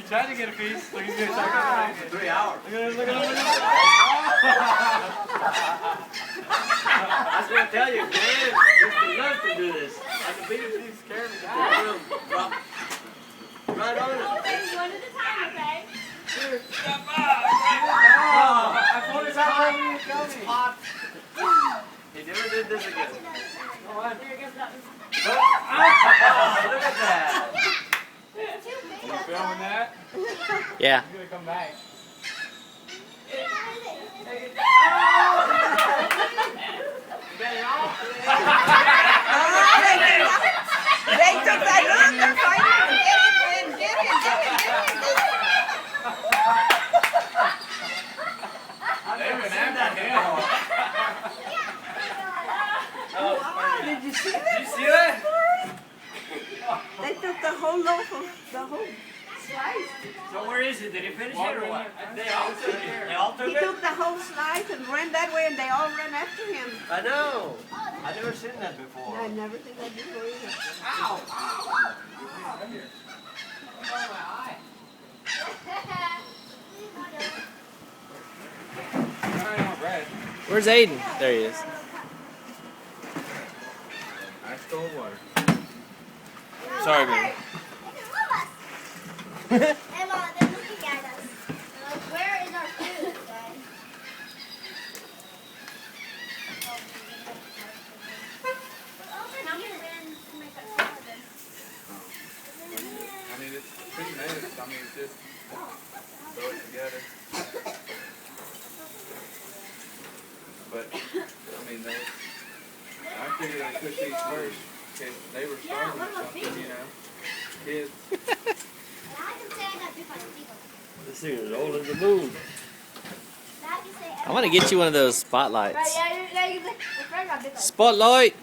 tried to get a piece. Look, he's gonna start for 3 hours. Look at him, look at him, look at him. I was going to tell you, Dad used to love to do this. I can beat him if he's scared of the guy. Drop right on it. Okay, one at a time, okay? I pulled his out when you tell me. Hot. He never did this again. Go on. There goes that one. Oh, look at that. You filming that? Yeah. He's gonna come back. They took that look, they're fighting. Get it. They've been after him. Wow, did you see that? Did you see that? They took the whole loaf of the whole slice. So where is it? Did he finish it Walk or in what? there. They all took it. They all took He it? took the whole slice and ran that way, and they all ran after him. I know. I've never seen that before. I never seen that before either. Ow! Ow! Come here. Oh, my eye. I don't want bread. Where's Aiden? There he is. I stole water. Sorry, man. Emma, they're looking at us. Where is our food, guys? I mean, it's 2 minutes. I mean, just throw it together. But, I mean, I figured I could eat first because they were starving or something, you know. Kids. This thing is old as the moon. I want to get you one of those spotlights. Right, yeah, the friend got big one. Spotlight!